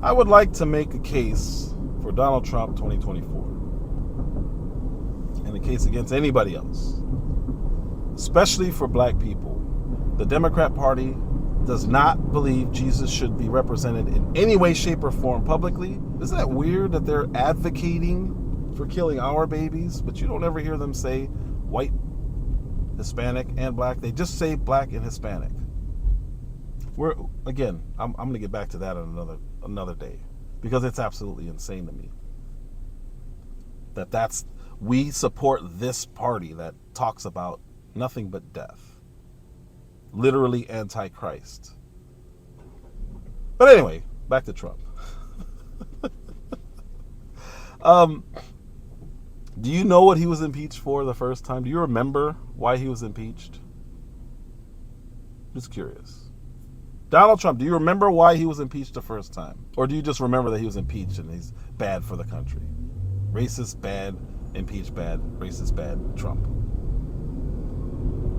I would like to make a case for Donald Trump 2024 and a case against anybody else, especially for black people. The Democrat Party does not believe Jesus should be represented in any way, shape, or form publicly. Isn't that weird that they're advocating for killing our babies, but you don't ever hear them say white, Hispanic, and black? They just say black and Hispanic. I'm going to get back to that on another day, because it's absolutely insane to me that we support this party that talks about nothing but death. Literally anti-Christ. But anyway, back to Trump. Do you know what he was impeached for the first time? Do you remember why he was impeached? Just curious. Donald Trump, do you remember why he was impeached the first time? Or do you just remember that he was impeached and he's bad for the country? Racist, bad, impeached, bad, racist, bad, Trump.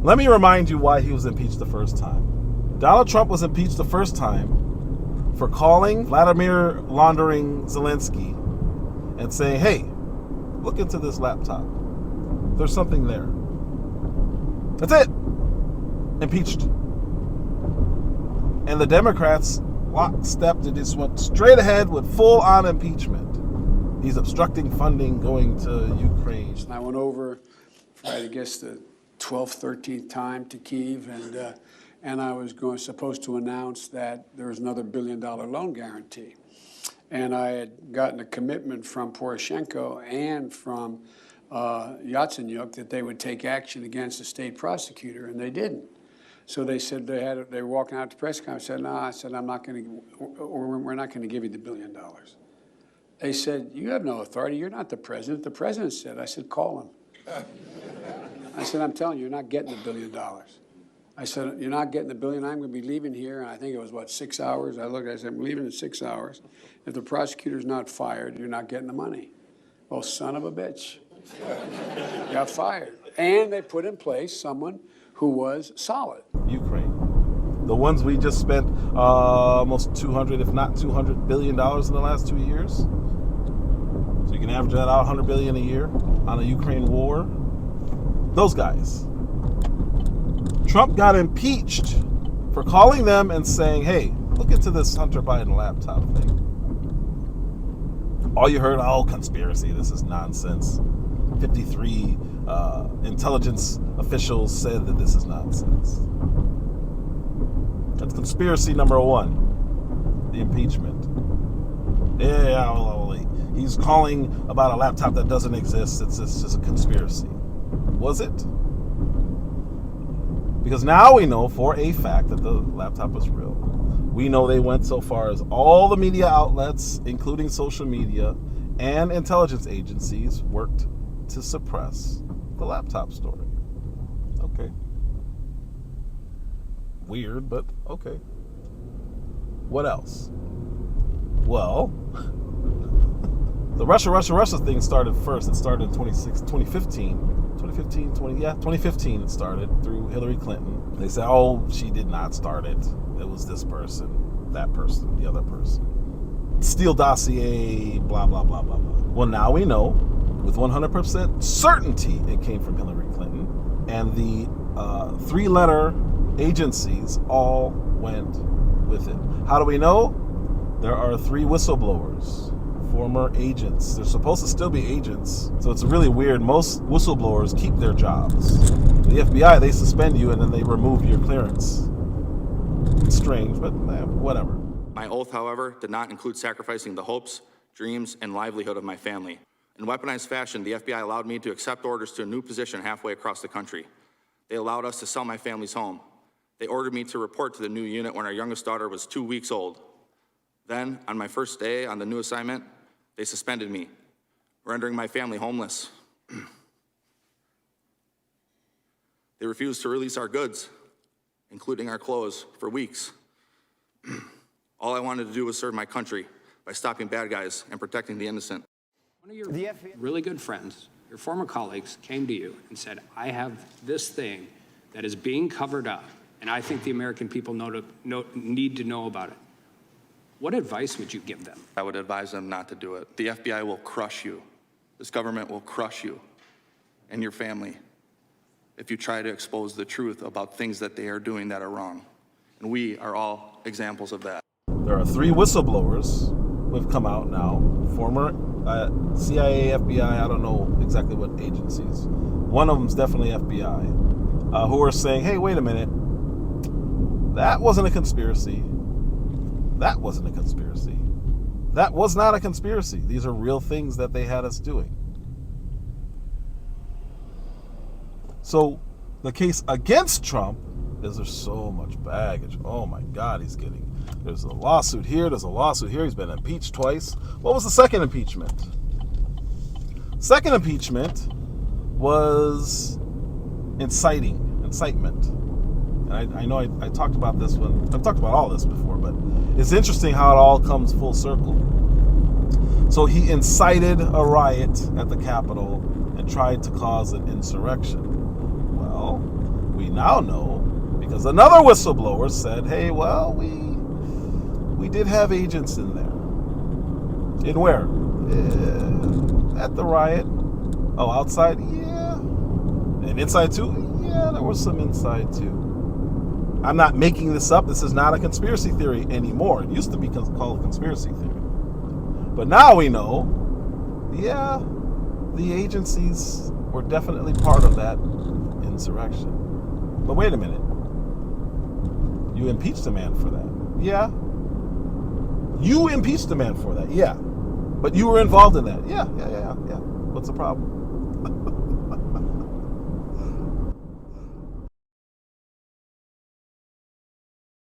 Let me remind you why he was impeached the first time. Donald Trump was impeached the first time for calling Vladimir laundering Zelensky and saying, hey, look into this laptop. There's something there. That's it. Impeached. And the Democrats lockstepped and just went straight ahead with full-on impeachment. He's obstructing funding going to Ukraine. And I went over, I guess, the 12th, 13th time to Kyiv, and I was supposed to announce that there was another $1 billion loan guarantee. And I had gotten a commitment from Poroshenko and from Yatsenyuk that they would take action against the state prosecutor, and they didn't. So they said they were walking out to press conference. I said, no, I'm not going to, we're not going to give you the $1 billion. They said, you have no authority. You're not the president. The president said. I said, call him. I said, I'm telling you, you're not getting the $1 billion. I said, you're not getting the $1 billion. I'm going to be leaving here. And I think it was, 6 hours? I said, I'm leaving in 6 hours. If the prosecutor's not fired, you're not getting the money. Well, son of a bitch. Got fired. And they put in place someone who was solid. Ukraine. The ones we just spent almost 200, if not $200 billion in the last 2 years. So you can average that out, $100 billion a year on a Ukraine war. Those guys. Trump got impeached for calling them and saying, hey, look into this Hunter Biden laptop thing. All you heard, conspiracy, this is nonsense. 53 intelligence officials said that this is nonsense. That's conspiracy number one, the impeachment. He's calling about a laptop that doesn't exist. It's just a conspiracy. Was it? Because now we know for a fact that the laptop was real. We know they went so far as all the media outlets, including social media and intelligence agencies, worked to suppress the laptop story. Okay. Weird, but okay. What else? Well, the Russia thing started first. It started in 2015 it started through Hillary Clinton. They said, she did not start it. It was this person, that person, the other person. Steele dossier, blah, blah, blah, blah, blah. Well, now we know with 100% certainty it came from Hillary Clinton. And the three-letter agencies all went with it. How do we know? There are 3 whistleblowers, former agents. They're supposed to still be agents. So it's really weird. Most whistleblowers keep their jobs. The FBI, they suspend you and then they remove your clearance. It's strange, but whatever. My oath, however, did not include sacrificing the hopes, dreams, and livelihood of my family. In weaponized fashion, the FBI allowed me to accept orders to a new position halfway across the country. They allowed us to sell my family's home. They ordered me to report to the new unit when our youngest daughter was 2 weeks old. Then, on my first day on the new assignment, they suspended me, rendering my family homeless. They refused to release our goods, including our clothes, for weeks. All I wanted to do was serve my country by stopping bad guys and protecting the innocent. One of your really good friends, your former colleagues, came to you and said, I have this thing that is being covered up, and I think the American people need to know about it. What advice would you give them? I would advise them not to do it. The FBI will crush you. This government will crush you and your family if you try to expose the truth about things that they are doing that are wrong. And we are all examples of that. There are 3 whistleblowers who have come out now, former CIA, FBI, I don't know exactly what agencies. One of them is definitely FBI, who are saying, hey, wait a minute, that wasn't a conspiracy. That wasn't a conspiracy. That was not a conspiracy. These are real things that they had us doing. So the case against Trump is there's so much baggage. Oh my God, there's a lawsuit here, there's a lawsuit here. He's been impeached twice. What was the second impeachment? Second impeachment was incitement. And I know I talked about this one. I've talked about all this before, but it's interesting how it all comes full circle. So he incited a riot at the Capitol and tried to cause an insurrection. Well, we now know because another whistleblower said, hey, well, we did have agents in there. In where? At the riot. Oh, outside? Yeah. And inside too? Yeah, there was some inside too. I'm not making this up. This is not a conspiracy theory anymore. It used to be called a conspiracy theory. But now we know, yeah, the agencies were definitely part of that insurrection. But wait a minute. You impeached a man for that. Yeah. You impeached a man for that. Yeah. But you were involved in that. Yeah. What's the problem?